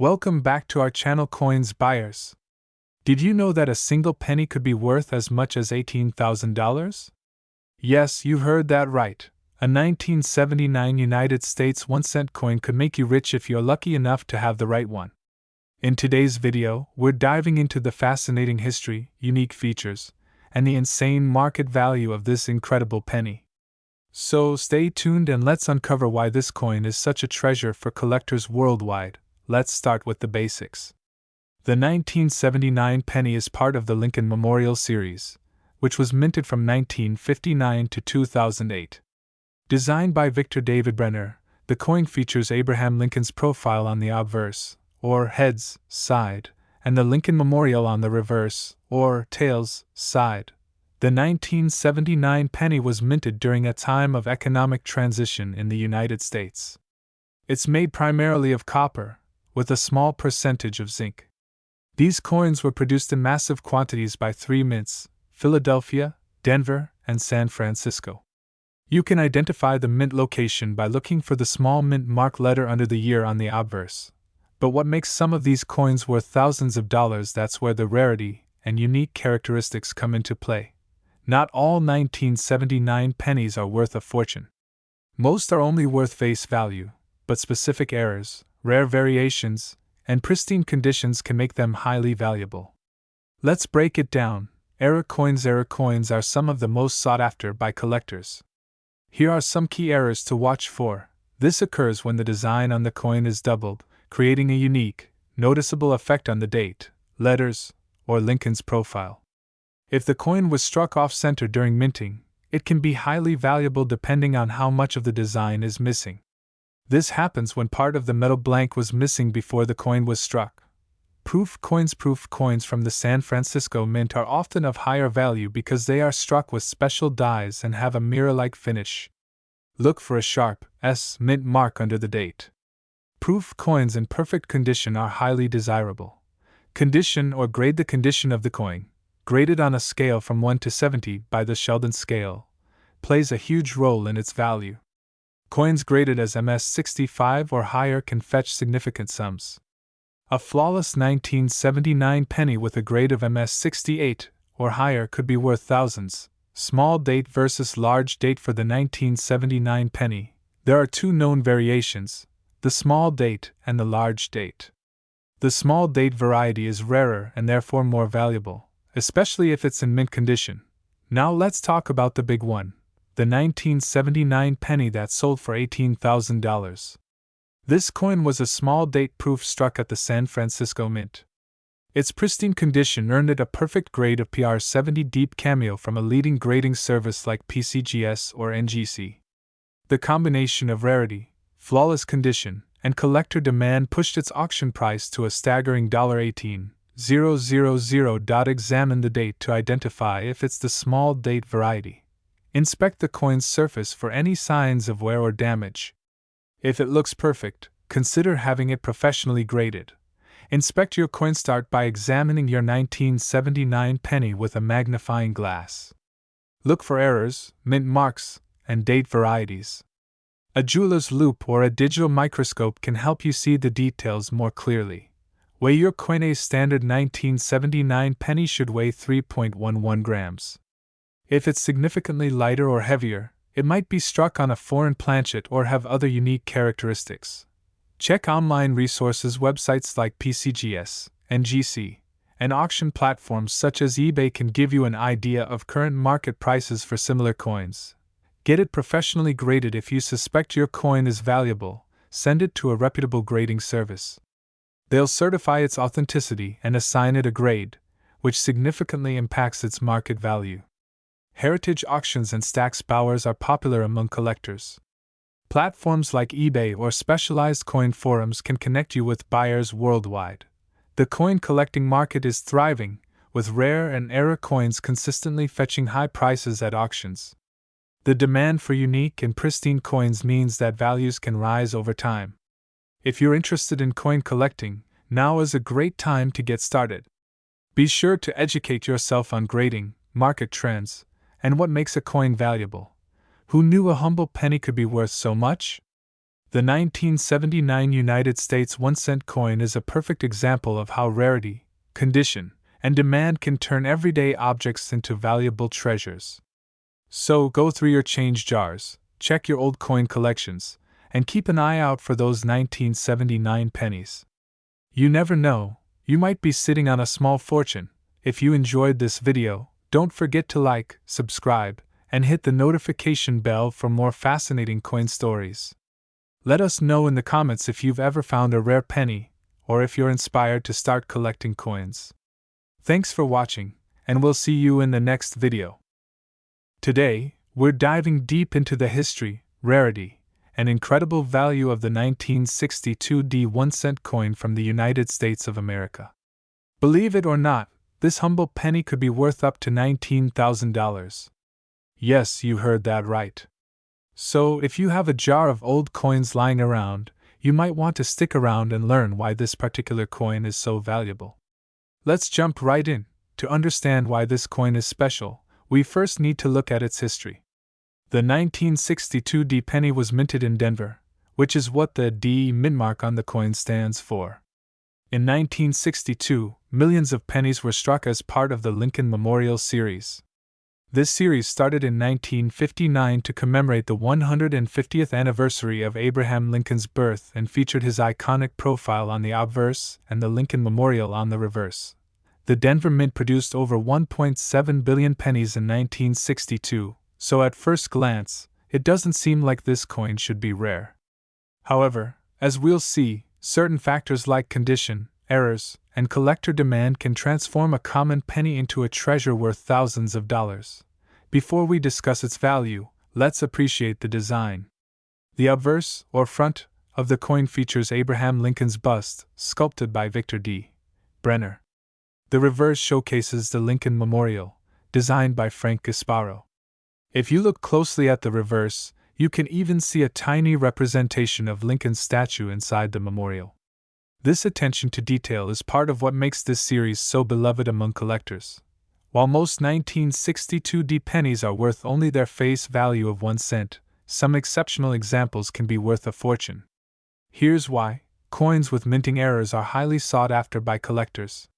Welcome back to our channel Coins Buyers. Did you know that a single penny could be worth as much as $18,000? Yes, you heard that right. A 1979 United States 1-cent coin could make you rich if you're lucky enough to have the right one. In today's video, we're diving into the fascinating history, unique features, and the insane market value of this incredible penny. So stay tuned and let's uncover why this coin is such a treasure for collectors worldwide. Let's start with the basics. The 1979 penny is part of the Lincoln Memorial series, which was minted from 1959 to 2008. Designed by Victor David Brenner, the coin features Abraham Lincoln's profile on the obverse, or heads, side, and the Lincoln Memorial on the reverse, or tails, side. The 1979 penny was minted during a time of economic transition in the United States. It's made primarily of copper, with a small percentage of zinc. These coins were produced in massive quantities by three mints: Philadelphia, Denver, and San Francisco. You can identify the mint location by looking for the small mint mark letter under the year on the obverse. But what makes some of these coins worth thousands of dollars? That's where the rarity and unique characteristics come into play. Not all 1979 pennies are worth a fortune. Most are only worth face value, but specific errors, rare variations, and pristine conditions can make them highly valuable. Let's break it down. Error coins are some of the most sought after by collectors. Here are some key errors to watch for. This occurs when the design on the coin is doubled, creating a unique, noticeable effect on the date, letters, or Lincoln's profile. If the coin was struck off-center during minting, it can be highly valuable depending on how much of the design is missing. This happens when part of the metal blank was missing before the coin was struck. Proof coins from the San Francisco Mint are often of higher value because they are struck with special dies and have a mirror-like finish. Look for a sharp S mint mark under the date. Proof coins in perfect condition are highly desirable. Condition or grade: the condition of the coin, graded on a scale from 1 to 70 by the Sheldon scale, plays a huge role in its value. Coins graded as MS-65 or higher can fetch significant sums. A flawless 1979 penny with a grade of MS-68 or higher could be worth thousands. Small date versus large date. For the 1979 penny, there are two known variations: the small date and the large date. The small date variety is rarer and therefore more valuable, especially if it's in mint condition. Now let's talk about the big one, the 1979 penny that sold for $18,000. This coin was a small date proof struck at the San Francisco Mint. Its pristine condition earned it a perfect grade of PR70 deep cameo from a leading grading service like PCGS or NGC. The combination of rarity, flawless condition, and collector demand pushed its auction price to a staggering $18,000. Examine the date to identify if it's the small date variety. Inspect the coin's surface for any signs of wear or damage. If it looks perfect, consider having it professionally graded. Inspect your coin. Start by examining your 1979 penny with a magnifying glass. Look for errors, mint marks, and date varieties. A jeweler's loupe or a digital microscope can help you see the details more clearly. Weigh your coin. A standard 1979 penny should weigh 3.11 grams. If it's significantly lighter or heavier, it might be struck on a foreign planchet or have other unique characteristics. Check online resources. Websites like PCGS, NGC, and auction platforms such as eBay can give you an idea of current market prices for similar coins. Get it professionally graded. If you suspect your coin is valuable, send it to a reputable grading service. They'll certify its authenticity and assign it a grade, which significantly impacts its market value. Heritage auctions and stacks bowers are popular among collectors. Platforms like eBay or specialized coin forums can connect you with buyers worldwide. The coin collecting market is thriving, with rare and error coins consistently fetching high prices at auctions. The demand for unique and pristine coins means that values can rise over time. If you're interested in coin collecting, now is a great time to get started. Be sure to educate yourself on grading, market trends, and what makes a coin valuable. Who knew a humble penny could be worth so much? The 1979 United States 1-cent coin is a perfect example of how rarity, condition, and demand can turn everyday objects into valuable treasures. So go through your change jars, check your old coin collections, and keep an eye out for those 1979 pennies. You never know, you might be sitting on a small fortune. If you enjoyed this video, don't forget to like, subscribe, and hit the notification bell for more fascinating coin stories. Let us know in the comments if you've ever found a rare penny, or if you're inspired to start collecting coins. Thanks for watching, and we'll see you in the next video. Today, we're diving deep into the history, rarity, and incredible value of the 1962 1-cent coin from the United States of America. Believe it or not, this humble penny could be worth up to $19,000. Yes, you heard that right. So, if you have a jar of old coins lying around, you might want to stick around and learn why this particular coin is so valuable. Let's jump right in. To understand why this coin is special, we first need to look at its history. The 1962 D penny was minted in Denver, which is what the D mint mark on the coin stands for. In 1962, millions of pennies were struck as part of the Lincoln Memorial Series. This series started in 1959 to commemorate the 150th anniversary of Abraham Lincoln's birth and featured his iconic profile on the obverse and the Lincoln Memorial on the reverse. The Denver Mint produced over 1.7 billion pennies in 1962, so at first glance, it doesn't seem like this coin should be rare. However, as we'll see, certain factors like condition, errors, and collector demand can transform a common penny into a treasure worth thousands of dollars. Before we discuss its value, let's appreciate the design. The obverse, or front, of the coin features Abraham Lincoln's bust, sculpted by Victor D. Brenner. The reverse showcases the Lincoln Memorial, designed by Frank Gasparo. If you look closely at the reverse, you can even see a tiny representation of Lincoln's statue inside the memorial. This attention to detail is part of what makes this series so beloved among collectors. While most 1962 D pennies are worth only their face value of 1 cent, some exceptional examples can be worth a fortune. Here's why: coins with minting errors are highly sought after by collectors.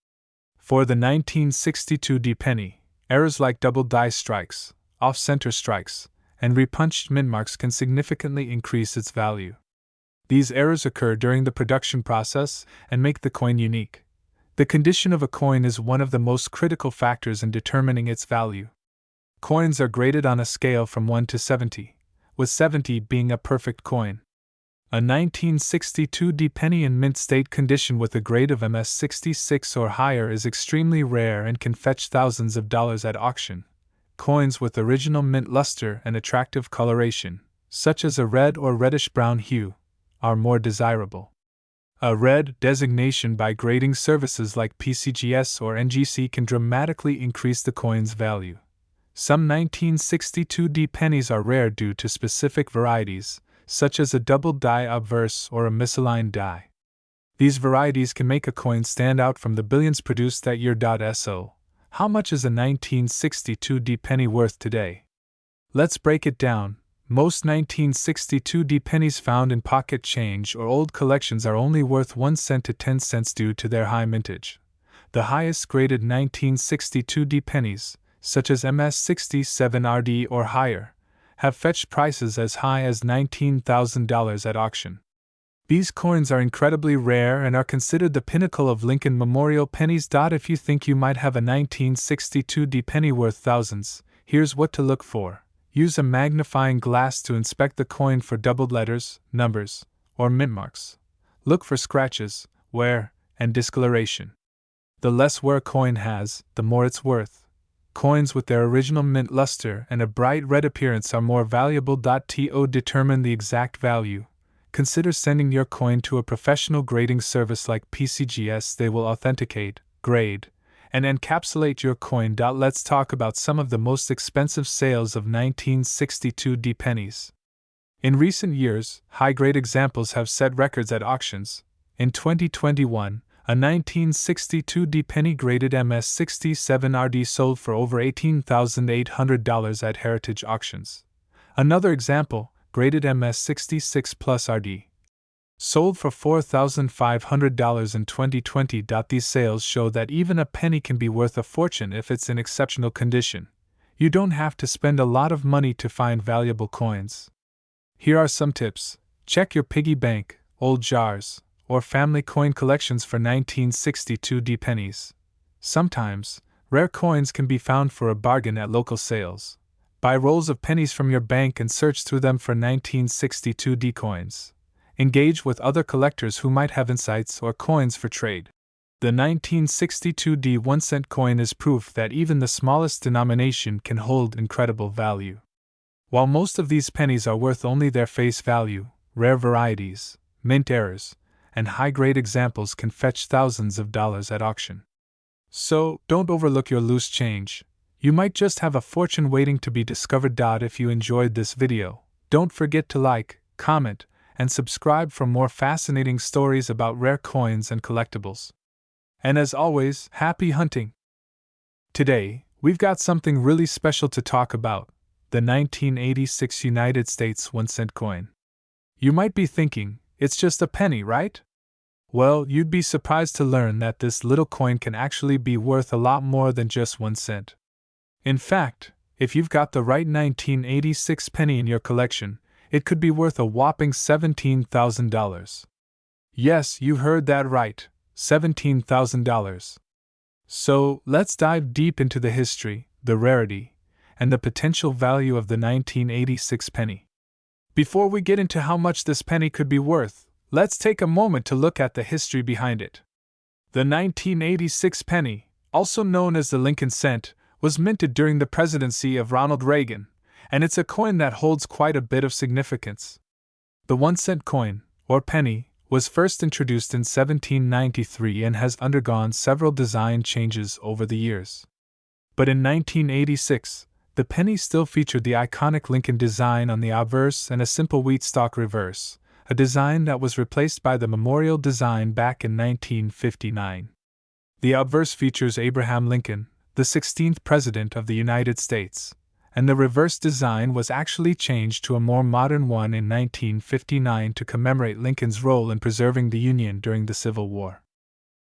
For the 1962 D penny, errors like double die strikes, off-center strikes, and repunched mint marks can significantly increase its value. These errors occur during the production process and make the coin unique. The condition of a coin is one of the most critical factors in determining its value. Coins are graded on a scale from 1 to 70, with 70 being a perfect coin. A 1962 D penny in mint state condition with a grade of MS 66 or higher is extremely rare and can fetch thousands of dollars at auction. Coins with original mint luster and attractive coloration, such as a red or reddish-brown hue, are more desirable. A red designation by grading services like PCGS or NGC can dramatically increase the coin's value. Some 1962 D pennies are rare due to specific varieties, such as a double die obverse or a misaligned die. These varieties can make a coin stand out from the billions produced that year. So, how much is a 1962 D penny worth today? Let's break it down. Most 1962 D pennies found in pocket change or old collections are only worth 1 cent to 10 cents due to their high mintage. The highest graded 1962 D pennies, such as MS 67 RD or higher, have fetched prices as high as $19,000 at auction. These coins are incredibly rare and are considered the pinnacle of Lincoln Memorial pennies. If you think you might have a 1962 D penny worth thousands, here's what to look for. Use a magnifying glass to inspect the coin for doubled letters, numbers, or mint marks. Look for scratches, wear, and discoloration. The less wear a coin has, the more it's worth. Coins with their original mint luster and a bright red appearance are more valuable. To determine the exact value, consider sending your coin to a professional grading service like PCGS. They will authenticate, grade, and encapsulate your coin. Let's talk about some of the most expensive sales of 1962 D pennies. In recent years, high-grade examples have set records at auctions. In 2021, a 1962 D penny graded MS 67 RD sold for over $18,800 at heritage auctions. Another example, graded MS66 plus RD. Sold for $4,500 in 2020. These sales show that even a penny can be worth a fortune if it's in exceptional condition. You don't have to spend a lot of money to find valuable coins. Here are some tips. Check your piggy bank, old jars, or family coin collections for 1962 pennies. Sometimes, rare coins can be found for a bargain at local sales. Buy rolls of pennies from your bank and search through them for 1962 coins. Engage with other collectors who might have insights or coins for trade. The 1962 1-cent coin is proof that even the smallest denomination can hold incredible value. While most of these pennies are worth only their face value, rare varieties, mint errors, and high-grade examples can fetch thousands of dollars at auction. So, don't overlook your loose change. You might just have a fortune waiting to be discovered. If you enjoyed this video, don't forget to like, comment, and subscribe for more fascinating stories about rare coins and collectibles. And as always, happy hunting! Today, we've got something really special to talk about: the 1986 United States 1-cent coin. You might be thinking, it's just a penny, right? Well, you'd be surprised to learn that this little coin can actually be worth a lot more than just 1 cent. In fact, if you've got the right 1986 penny in your collection, it could be worth a whopping $17,000. Yes, you heard that right, $17,000. So, let's dive deep into the history, the rarity, and the potential value of the 1986 penny. Before we get into how much this penny could be worth, let's take a moment to look at the history behind it. The 1986 penny, also known as the Lincoln cent, was minted during the presidency of Ronald Reagan, and it's a coin that holds quite a bit of significance. The 1-cent coin, or penny, was first introduced in 1793 and has undergone several design changes over the years. But in 1986, the penny still featured the iconic Lincoln design on the obverse and a simple wheat stalk reverse, a design that was replaced by the memorial design back in 1959. The obverse features Abraham Lincoln, the 16th President of the United States, and the reverse design was actually changed to a more modern one in 1959 to commemorate Lincoln's role in preserving the Union during the Civil War.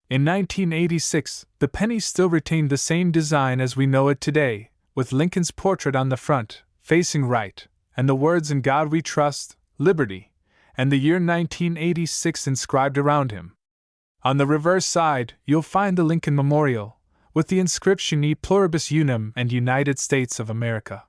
In 1986, the penny still retained the same design as we know it today, with Lincoln's portrait on the front, facing right, and the words "In God We Trust, Liberty," and the year 1986 inscribed around him. On the reverse side, you'll find the Lincoln Memorial, with the inscription E Pluribus Unum and United States of America.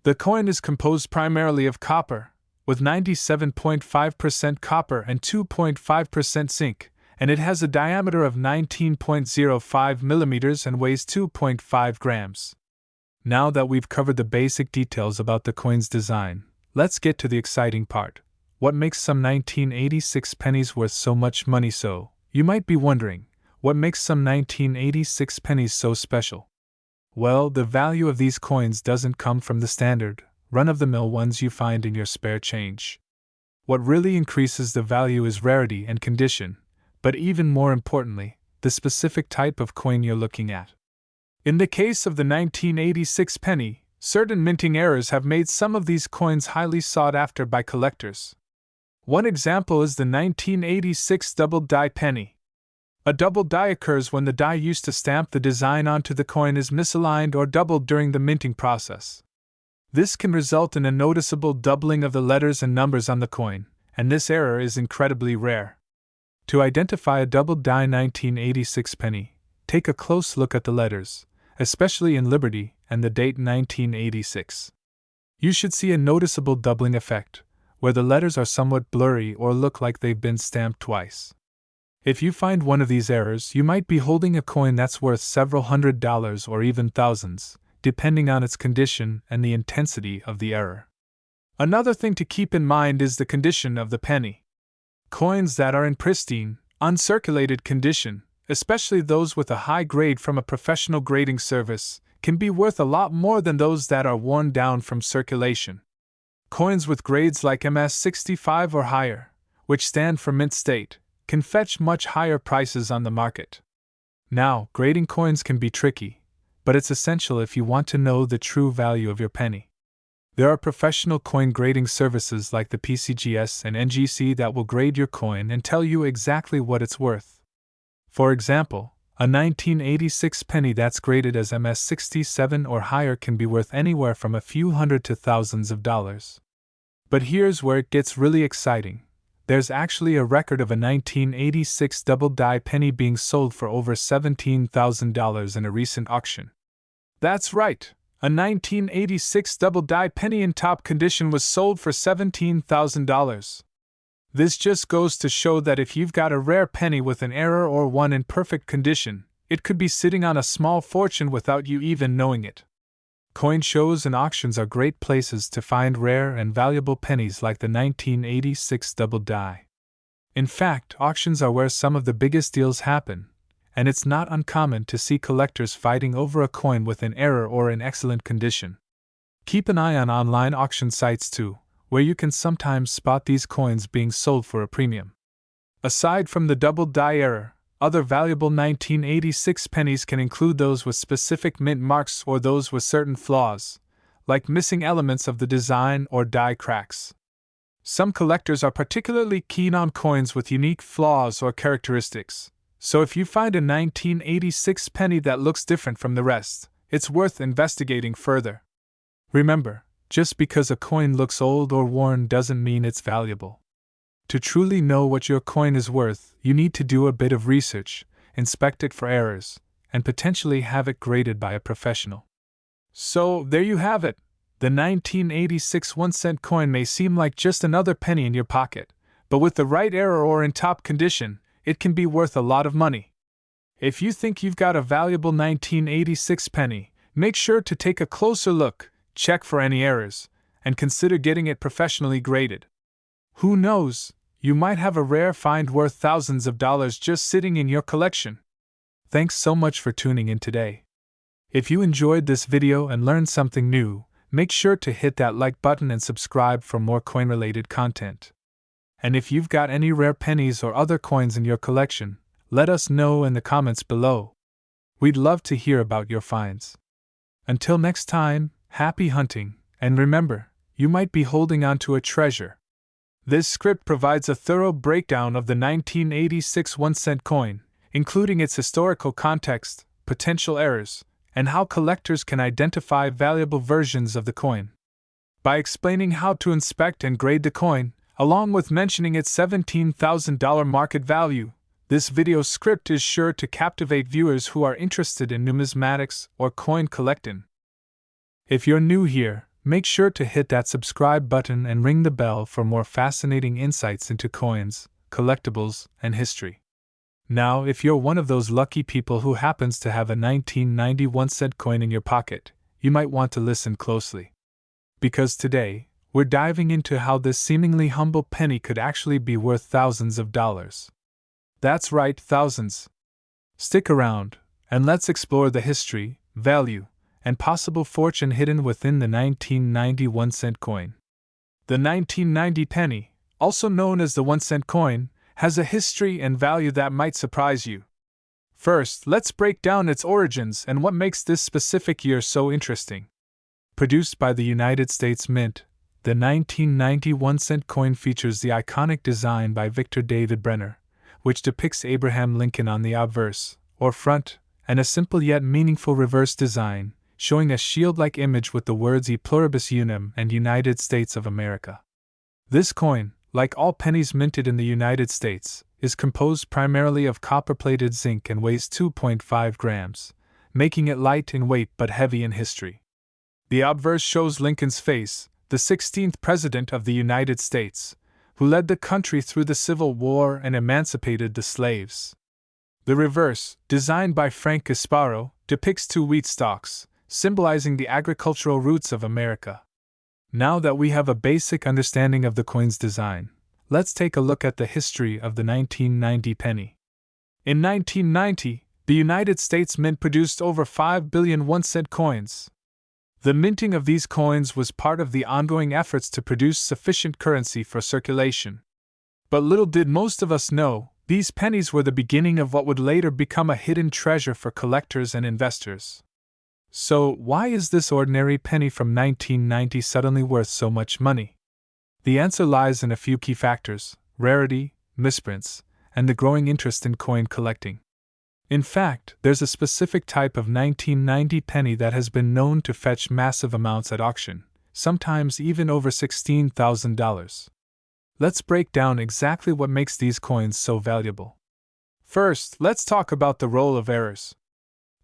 The coin is composed primarily of copper, with 97.5% copper and 2.5% zinc, and it has a diameter of 19.05 millimeters and weighs 2.5 grams. Now that we've covered the basic details about the coin's design, let's get to the exciting part. What makes some 1986 pennies worth so much money? So, you might be wondering, what makes some 1986 pennies so special? Well, the value of these coins doesn't come from the standard, run-of-the-mill ones you find in your spare change. What really increases the value is rarity and condition, but even more importantly, the specific type of coin you're looking at. In the case of the 1986 penny, certain minting errors have made some of these coins highly sought after by collectors. One example is the 1986 double die penny. A double die occurs when the die used to stamp the design onto the coin is misaligned or doubled during the minting process. This can result in a noticeable doubling of the letters and numbers on the coin, and this error is incredibly rare. To identify a double die 1986 penny, take a close look at the letters, especially in Liberty and the date 1986. You should see a noticeable doubling effect, where the letters are somewhat blurry or look like they've been stamped twice. If you find one of these errors, you might be holding a coin that's worth several $100s or even thousands, depending on its condition and the intensity of the error. Another thing to keep in mind is the condition of the penny. Coins that are in pristine, uncirculated condition, especially those with a high grade from a professional grading service, can be worth a lot more than those that are worn down from circulation. Coins with grades like MS65 or higher, which stand for mint state, can fetch much higher prices on the market. Now, grading coins can be tricky, but it's essential if you want to know the true value of your penny. There are professional coin grading services like the PCGS and NGC that will grade your coin and tell you exactly what it's worth. For example, a 1986 penny that's graded as MS67 or higher can be worth anywhere from a few hundred to thousands of dollars. But here's where it gets really exciting. There's actually a record of a 1986 double-die penny being sold for over $17,000 in a recent auction. That's right, a 1986 double-die penny in top condition was sold for $17,000. This just goes to show that if you've got a rare penny with an error or one in perfect condition, it could be sitting on a small fortune without you even knowing it. Coin shows and auctions are great places to find rare and valuable pennies like the 1986 double die. In fact, auctions are where some of the biggest deals happen, and it's not uncommon to see collectors fighting over a coin with an error or in excellent condition. Keep an eye on online auction sites too, where you can sometimes spot these coins being sold for a premium. Aside from the double die error, other valuable 1986 pennies can include those with specific mint marks or those with certain flaws, like missing elements of the design or die cracks. Some collectors are particularly keen on coins with unique flaws or characteristics, so if you find a 1986 penny that looks different from the rest, it's worth investigating further. Remember, just because a coin looks old or worn doesn't mean it's valuable. To truly know what your coin is worth, you need to do a bit of research, inspect it for errors, and potentially have it graded by a professional. So, there you have it. The 1986 1-cent coin may seem like just another penny in your pocket, but with the right error or in top condition, it can be worth a lot of money. If you think you've got a valuable 1986 penny, make sure to take a closer look, check for any errors, and consider getting it professionally graded. Who knows? You might have a rare find worth thousands of dollars just sitting in your collection. Thanks so much for tuning in today. If you enjoyed this video and learned something new, make sure to hit that like button and subscribe for more coin-related content. And if you've got any rare pennies or other coins in your collection, let us know in the comments below. We'd love to hear about your finds. Until next time, happy hunting, and remember, you might be holding on to a treasure. This script provides a thorough breakdown of the 1986 1-cent coin, including its historical context, potential errors, and how collectors can identify valuable versions of the coin. By explaining how to inspect and grade the coin, along with mentioning its $17,000 market value, this video script is sure to captivate viewers who are interested in numismatics or coin collecting. If you're new here, make sure to hit that subscribe button and ring the bell for more fascinating insights into coins, collectibles, and history. Now, if you're one of those lucky people who happens to have a 1991 cent coin in your pocket, you might want to listen closely. Because today, we're diving into how this seemingly humble penny could actually be worth thousands of dollars. That's right, thousands. Stick around, and let's explore the history, value, and possible fortune hidden within the 1991 cent coin. The 1990 penny, also known as the 1-cent coin, has a history and value that might surprise you. First, let's break down its origins and what makes this specific year so interesting. Produced by the United States Mint, the 1991 cent coin features the iconic design by Victor David Brenner, which depicts Abraham Lincoln on the obverse, or front, and a simple yet meaningful reverse design, showing a shield-like image with the words E Pluribus Unum and United States of America. This coin, like all pennies minted in the United States, is composed primarily of copper-plated zinc and weighs 2.5 grams, making it light in weight but heavy in history. The obverse shows Lincoln's face, the 16th President of the United States, who led the country through the Civil War and emancipated the slaves. The reverse, designed by Frank Gasparo, depicts two wheat stalks, symbolizing the agricultural roots of America. Now that we have a basic understanding of the coin's design, let's take a look at the history of the 1990 penny. In 1990, the United States Mint produced over 5 billion 1-cent coins. The minting of these coins was part of the ongoing efforts to produce sufficient currency for circulation. But little did most of us know, these pennies were the beginning of what would later become a hidden treasure for collectors and investors. So, why is this ordinary penny from 1990 suddenly worth so much money? The answer lies in a few key factors: rarity, misprints, and the growing interest in coin collecting. In fact, there's a specific type of 1990 penny that has been known to fetch massive amounts at auction, sometimes even over $16,000. Let's break down exactly what makes these coins so valuable. First, let's talk about the role of errors.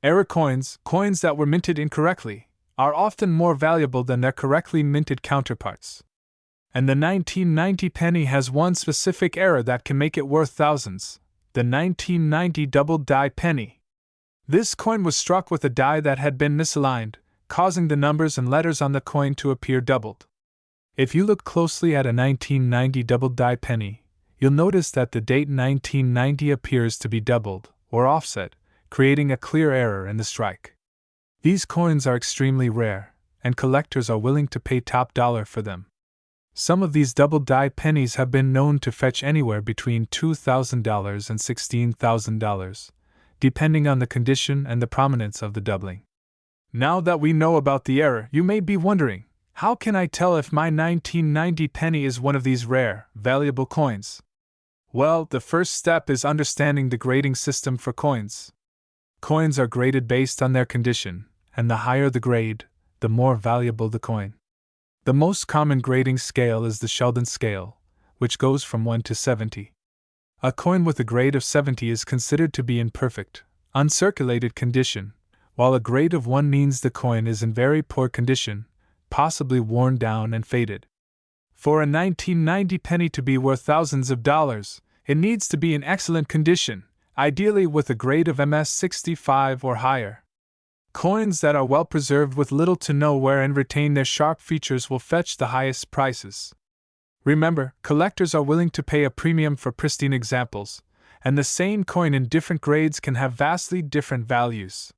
Error coins, coins that were minted incorrectly, are often more valuable than their correctly minted counterparts. And the 1990 penny has one specific error that can make it worth thousands: the 1990 double die penny. This coin was struck with a die that had been misaligned, causing the numbers and letters on the coin to appear doubled. If you look closely at a 1990 double die penny, you'll notice that the date 1990 appears to be doubled, or offset, creating a clear error in the strike. These coins are extremely rare, and collectors are willing to pay top dollar for them. Some of these double die pennies have been known to fetch anywhere between $2,000 and $16,000, depending on the condition and the prominence of the doubling. Now that we know about the error, you may be wondering, how can I tell if my 1990 penny is one of these rare, valuable coins? Well, the first step is understanding the grading system for coins. Coins are graded based on their condition, and the higher the grade, the more valuable the coin. The most common grading scale is the Sheldon scale, which goes from 1 to 70. A coin with a grade of 70 is considered to be in perfect, uncirculated condition, while a grade of 1 means the coin is in very poor condition, possibly worn down and faded. For a 1990 penny to be worth thousands of dollars, it needs to be in excellent condition, ideally with a grade of MS 65 or higher. Coins that are well preserved with little to no wear and retain their sharp features will fetch the highest prices. Remember, collectors are willing to pay a premium for pristine examples, and the same coin in different grades can have vastly different values.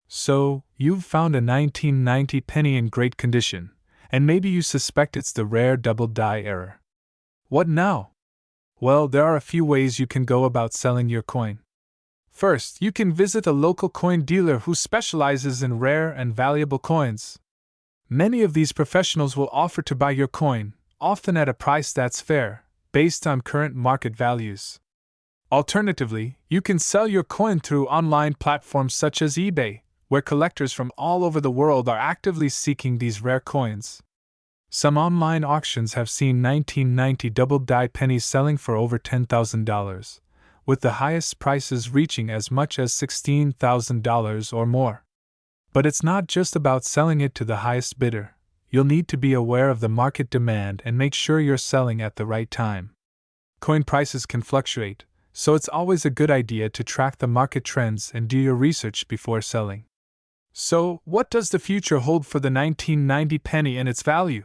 So, you've found a 1990 penny in great condition, and maybe you suspect it's the rare double die error. What now? Well, there are a few ways you can go about selling your coin. First, you can visit a local coin dealer who specializes in rare and valuable coins. Many of these professionals will offer to buy your coin, often at a price that's fair, based on current market values. Alternatively, you can sell your coin through online platforms such as eBay, where collectors from all over the world are actively seeking these rare coins. Some online auctions have seen 1990 double die pennies selling for over $10,000, with the highest prices reaching as much as $16,000 or more. But it's not just about selling it to the highest bidder. You'll need to be aware of the market demand and make sure you're selling at the right time. Coin prices can fluctuate, so it's always a good idea to track the market trends and do your research before selling. So, what does the future hold for the 1990 penny and its value?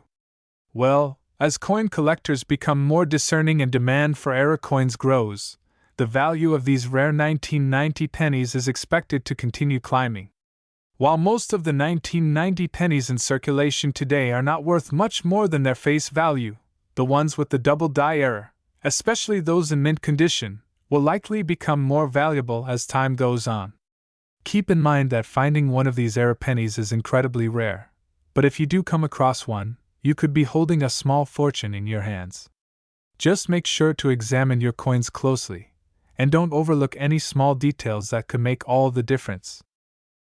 Well, as coin collectors become more discerning and demand for error coins grows, the value of these rare 1990 pennies is expected to continue climbing. While most of the 1990 pennies in circulation today are not worth much more than their face value, the ones with the double die error, especially those in mint condition, will likely become more valuable as time goes on. Keep in mind that finding one of these error pennies is incredibly rare, but if you do come across one, you could be holding a small fortune in your hands. Just make sure to examine your coins closely, and don't overlook any small details that could make all the difference.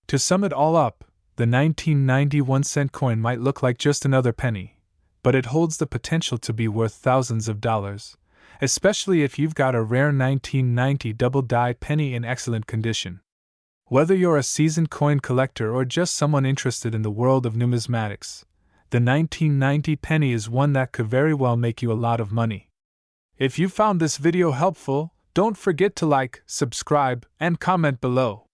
To sum it all up, the 1990 1-cent coin might look like just another penny, but it holds the potential to be worth thousands of dollars, especially if you've got a rare 1990 double die penny in excellent condition. Whether you're a seasoned coin collector or just someone interested in the world of numismatics, the 1990 penny is one that could very well make you a lot of money. If you found this video helpful, don't forget to like, subscribe, and comment below.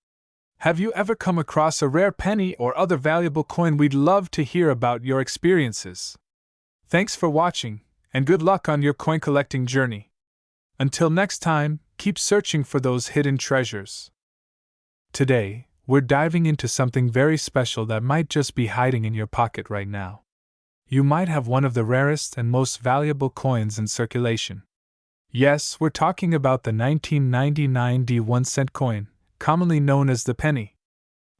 Have you ever come across a rare penny or other valuable coin? We'd love to hear about your experiences. Thanks for watching, and good luck on your coin collecting journey. Until next time, keep searching for those hidden treasures. Today, we're diving into something very special that might just be hiding in your pocket right now. You might have one of the rarest and most valuable coins in circulation. Yes, we're talking about the 1999 1-cent coin, commonly known as the penny.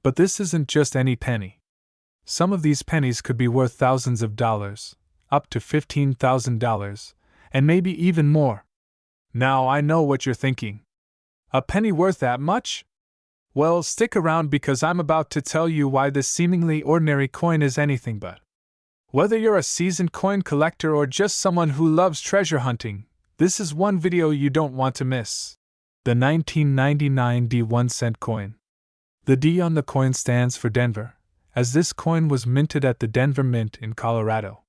But this isn't just any penny. Some of these pennies could be worth thousands of dollars, up to $15,000, and maybe even more. Now I know what you're thinking. A penny worth that much? Well, stick around because I'm about to tell you why this seemingly ordinary coin is anything but. Whether you're a seasoned coin collector or just someone who loves treasure hunting, this is one video you don't want to miss. The 1999 D 1-cent coin. The D on the coin stands for Denver, as this coin was minted at the Denver Mint in Colorado.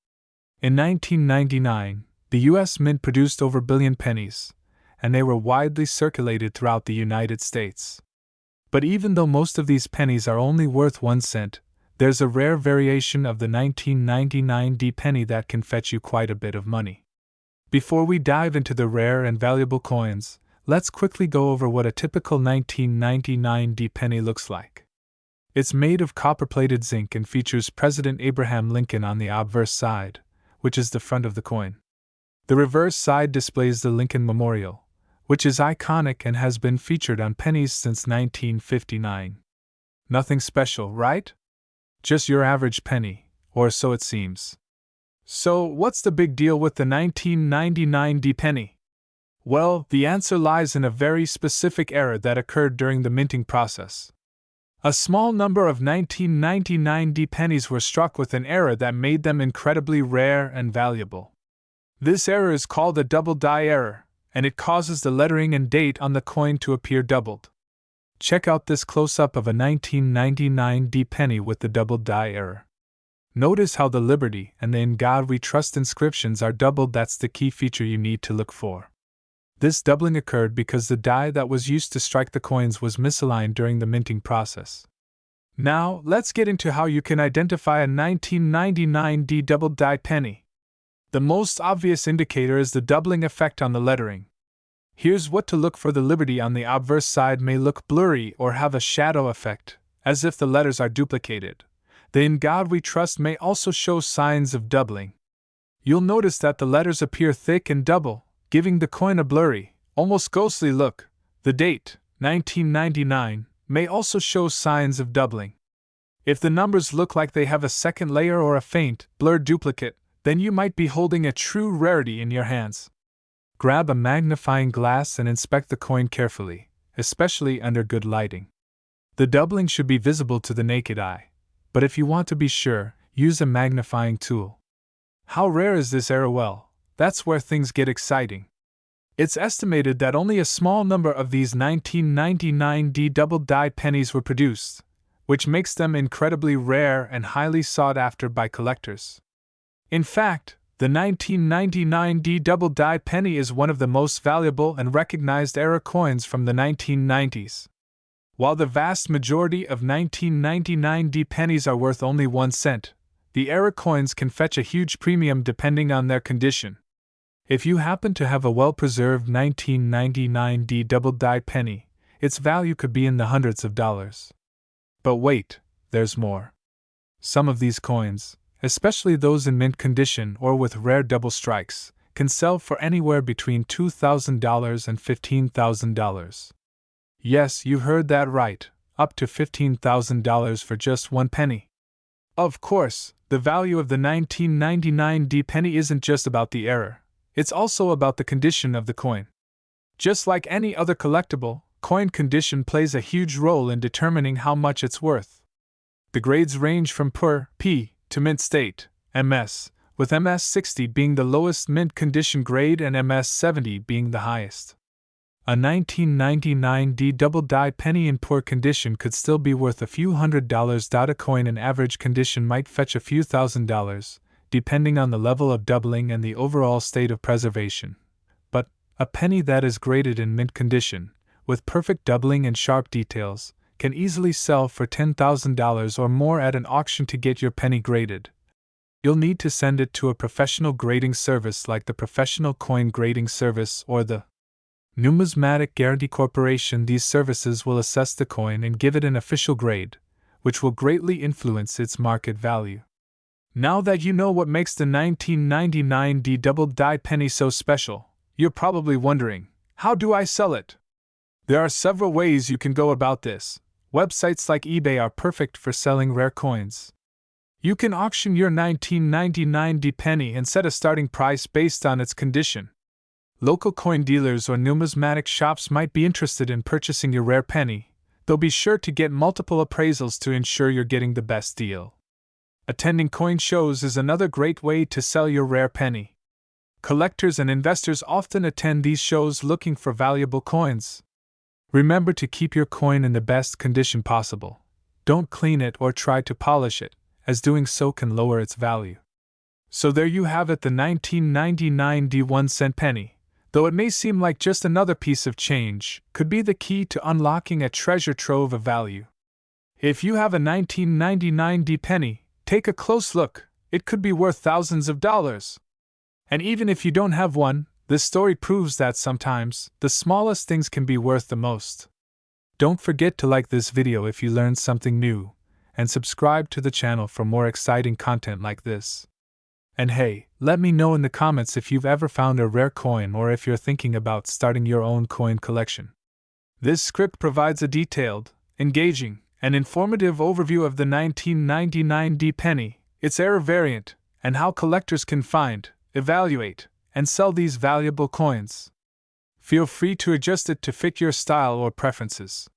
In 1999, the U.S. Mint produced over a billion pennies, and they were widely circulated throughout the United States. But even though most of these pennies are only worth 1 cent, there's a rare variation of the 1999 D penny that can fetch you quite a bit of money. Before we dive into the rare and valuable coins, let's quickly go over what a typical 1999 D penny looks like. It's made of copper-plated zinc and features President Abraham Lincoln on the obverse side, which is the front of the coin. The reverse side displays the Lincoln Memorial, which is iconic and has been featured on pennies since 1959. Nothing special, right? Just your average penny, or so it seems. So, what's the big deal with the 1999 D penny? Well, the answer lies in a very specific error that occurred during the minting process. A small number of 1999 D pennies were struck with an error that made them incredibly rare and valuable. This error is called a double die error, and it causes the lettering and date on the coin to appear doubled. Check out this close-up of a 1999 D penny with the double die error. Notice how the Liberty and the In God We Trust inscriptions are doubled. That's the key feature you need to look for. This doubling occurred because the die that was used to strike the coins was misaligned during the minting process. Now, let's get into how you can identify a 1999 D double die penny. The most obvious indicator is the doubling effect on the lettering. Here's what to look for. The Liberty on the obverse side may look blurry or have a shadow effect, as if the letters are duplicated. The In God We Trust may also show signs of doubling. You'll notice that the letters appear thick and double, giving the coin a blurry, almost ghostly look. The date, 1999, may also show signs of doubling. If the numbers look like they have a second layer or a faint, blurred duplicate, then you might be holding a true rarity in your hands. Grab a magnifying glass and inspect the coin carefully, especially under good lighting. The doubling should be visible to the naked eye, but if you want to be sure, use a magnifying tool. How rare is this error? Well, that's where things get exciting. It's estimated that only a small number of these 1999 D double die pennies were produced, which makes them incredibly rare and highly sought after by collectors. In fact, the 1999 D double die penny is one of the most valuable and recognized era coins from the 1990s. While the vast majority of 1999 D pennies are worth only 1 cent, the era coins can fetch a huge premium depending on their condition. If you happen to have a well-preserved 1999 D double die penny, its value could be in the hundreds of dollars. But wait, there's more. Some of these coins, especially those in mint condition or with rare double strikes, can sell for anywhere between $2,000 and $15,000. Yes, you heard that right, up to $15,000 for just 1 penny. Of course, the value of the 1999 D penny isn't just about the error, it's also about the condition of the coin. Just like any other collectible, coin condition plays a huge role in determining how much it's worth. The grades range from poor, P, to mint state, MS, with MS 60 being the lowest mint condition grade and MS 70 being the highest. A 1999 D double die penny in poor condition could still be worth a few $100s. A coin in average condition might fetch a few $1,000s, depending on the level of doubling and the overall state of preservation. But a penny that is graded in mint condition, with perfect doubling and sharp details, can easily sell for $10,000 or more at an auction. To get your penny graded, you'll need to send it to a professional grading service like the Professional Coin Grading Service or the Numismatic Guarantee Corporation. These services will assess the coin and give it an official grade, which will greatly influence its market value. Now that you know what makes the 1999 D double die penny so special, you're probably wondering, how do I sell it? There are several ways you can go about this. websites like eBay are perfect for selling rare coins. You can auction your 1999 D penny and set a starting price based on its condition. Local coin dealers or numismatic shops might be interested in purchasing your rare penny, though be sure to get multiple appraisals to ensure you're getting the best deal. Attending coin shows is another great way to sell your rare penny. Collectors and investors often attend these shows looking for valuable coins. Remember to keep your coin in the best condition possible. Don't clean it or try to polish it, as doing so can lower its value. So there you have it, the 1999 D1 penny. Though it may seem like just another piece of change, could be the key to unlocking a treasure trove of value. If you have a 1999 D penny, take a close look, it could be worth thousands of dollars. And even if you don't have one, this story proves that sometimes, the smallest things can be worth the most. Don't forget to like this video if you learned something new, and subscribe to the channel for more exciting content like this. And hey, let me know in the comments if you've ever found a rare coin or if you're thinking about starting your own coin collection. This script provides a detailed, engaging, and informative overview of the 1999 D penny, its error variant, and how collectors can find, evaluate, and sell these valuable coins. Feel free to adjust it to fit your style or preferences.